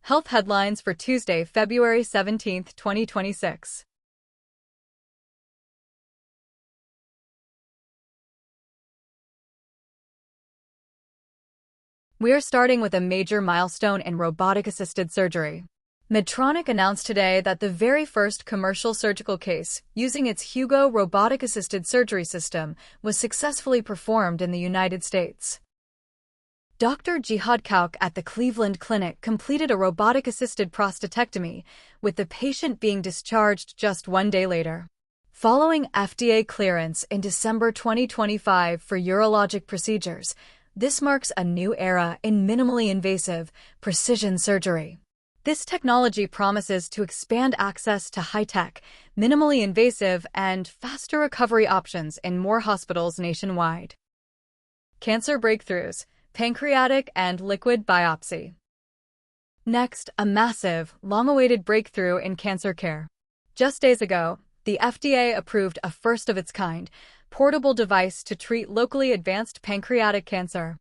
Health headlines for Tuesday, February 17, 2026. We are starting with a major milestone in robotic-assisted surgery. Medtronic announced today that the very first commercial surgical case using its Hugo robotic-assisted surgery system was successfully performed in the United States. Dr. Jihad Kauk at the Cleveland Clinic completed a robotic-assisted prostatectomy, with the patient being discharged just 1 day later. Following FDA clearance in December 2025 for urologic procedures, this marks a new era in minimally invasive, precision surgery. This technology promises to expand access to high-tech, minimally invasive, and faster recovery options in more hospitals nationwide. Cancer breakthroughs, pancreatic and liquid biopsy. Next, a massive, long-awaited breakthrough in cancer care. Just days ago, the FDA approved a first-of-its-kind, portable device to treat locally advanced pancreatic cancer.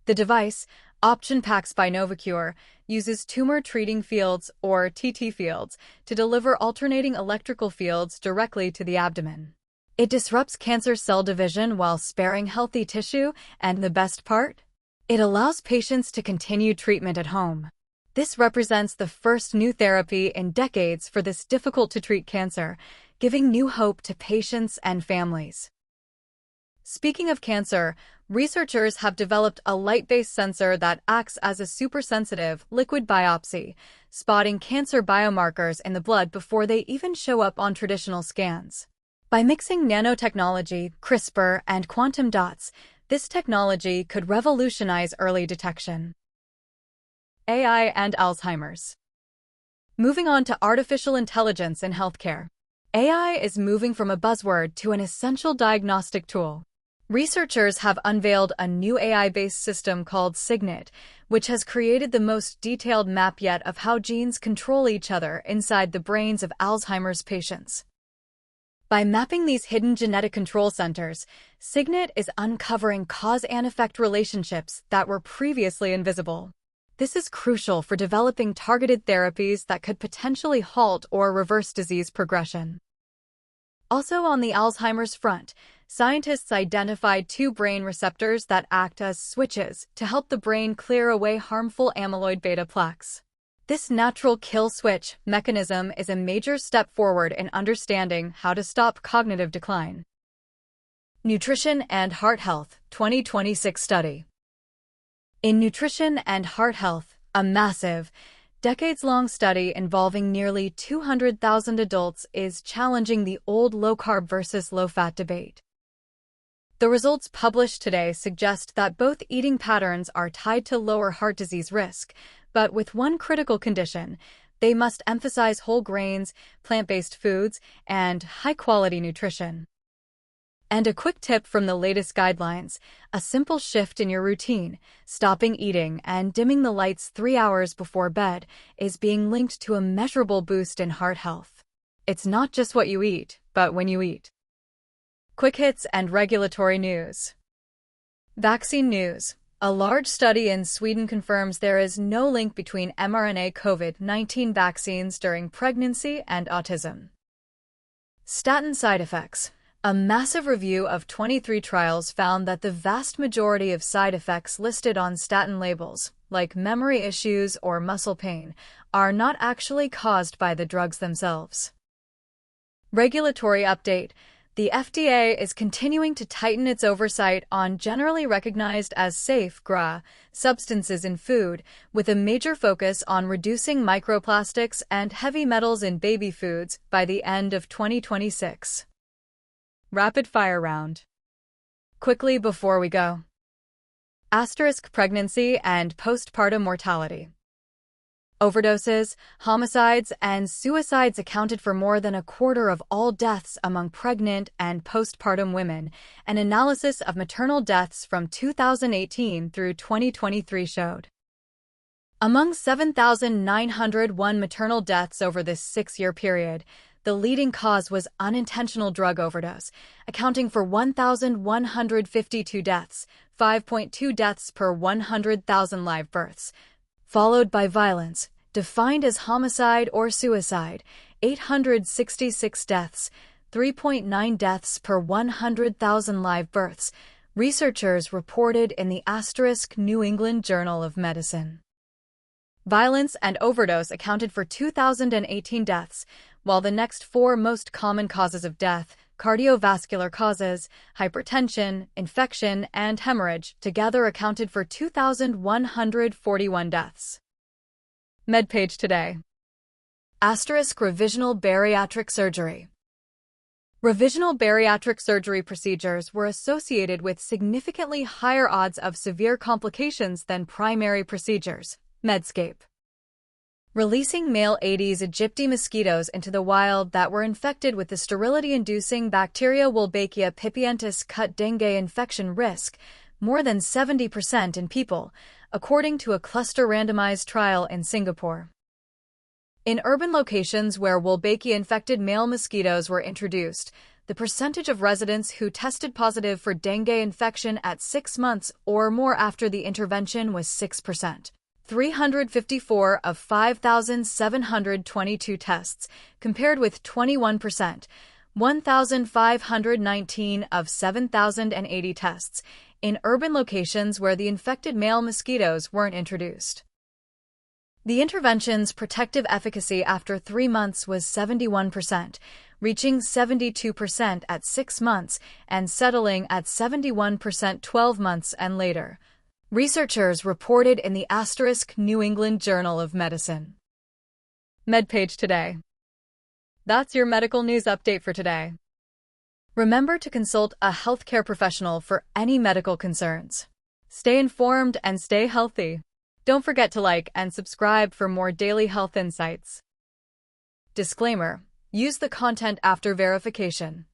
The device, Option Pax by Novocure, uses tumor treating fields, or TT fields, to deliver alternating electrical fields directly to the abdomen. It disrupts cancer cell division while sparing healthy tissue, and the best part? It allows patients to continue treatment at home. This represents the first new therapy in decades for this difficult-to-treat cancer, giving new hope to patients and families. Speaking of cancer, researchers have developed a light-based sensor that acts as a super-sensitive liquid biopsy, spotting cancer biomarkers in the blood before they even show up on traditional scans. By mixing nanotechnology, CRISPR, and quantum dots, this technology could revolutionize early detection. AI and Alzheimer's. Moving on to artificial intelligence in healthcare. AI is moving from a buzzword to an essential diagnostic tool. Researchers have unveiled a new AI-based system called Signet, which has created the most detailed map yet of how genes control each other inside the brains of Alzheimer's patients. By mapping these hidden genetic control centers, Signet is uncovering cause and effect relationships that were previously invisible. This is crucial for developing targeted therapies that could potentially halt or reverse disease progression. Also on the Alzheimer's front, scientists identified 2 brain receptors that act as switches to help the brain clear away harmful amyloid beta plaques. This natural kill switch mechanism is a major step forward in understanding how to stop cognitive decline. Nutrition and Heart Health 2026 study. In nutrition and heart health, a massive, decades-long study involving nearly 200,000 adults is challenging the old low-carb versus low-fat debate. The results published today suggest that both eating patterns are tied to lower heart disease risk, but with one critical condition: they must emphasize whole grains, plant-based foods, and high-quality nutrition. And a quick tip from the latest guidelines: a simple shift in your routine, stopping eating and dimming the lights 3 hours before bed, is being linked to a measurable boost in heart health. It's not just what you eat, but when you eat. Quick hits and regulatory news. Vaccine news. A large study in Sweden confirms there is no link between mRNA COVID-19 vaccines during pregnancy and autism. Statin side effects. A massive review of 23 trials found that the vast majority of side effects listed on statin labels, like memory issues or muscle pain, are not actually caused by the drugs themselves. Regulatory update. The FDA is continuing to tighten its oversight on generally recognized as safe GRA substances in food, with a major focus on reducing microplastics and heavy metals in baby foods by the end of 2026. Rapid fire round. Quickly before we go. Asterisk pregnancy and postpartum mortality. Overdoses, homicides, and suicides accounted for more than a quarter of all deaths among pregnant and postpartum women, an analysis of maternal deaths from 2018 through 2023 showed. Among 7,901 maternal deaths over this 6-year period, the leading cause was unintentional drug overdose, accounting for 1,152 deaths, 5.2 deaths per 100,000 live births. followed by violence, defined as homicide or suicide, 866 deaths, 3.9 deaths per 100,000 live births, researchers reported in the New England Journal of Medicine. Violence and overdose accounted for 2,018 deaths, while the next four most common causes of death, cardiovascular causes, hypertension, infection, and hemorrhage, together accounted for 2,141 deaths. MedPage Today. Revisional bariatric surgery. Revisional bariatric surgery procedures were associated with significantly higher odds of severe complications than primary procedures. Medscape. Releasing male Aedes aegypti mosquitoes into the wild that were infected with the sterility-inducing bacteria Wolbachia pipientis cut dengue infection risk more than 70% in people, according to a cluster randomized trial in Singapore. In urban locations where Wolbachia-infected male mosquitoes were introduced, the percentage of residents who tested positive for dengue infection at 6 months or more after the intervention was 6%. 354 of 5,722 tests, compared with 21%, 1,519 of 7,080 tests, in urban locations where the infected male mosquitoes weren't introduced. The intervention's protective efficacy after 3 months was 71%, reaching 72% at 6 months and settling at 71% 12 months and later. Researchers reported in the New England Journal of Medicine. MedPage Today. That's your medical news update for today. Remember to consult a healthcare professional for any medical concerns. Stay informed and stay healthy. Don't forget to like and subscribe for more daily health insights. Disclaimer: use the content after verification.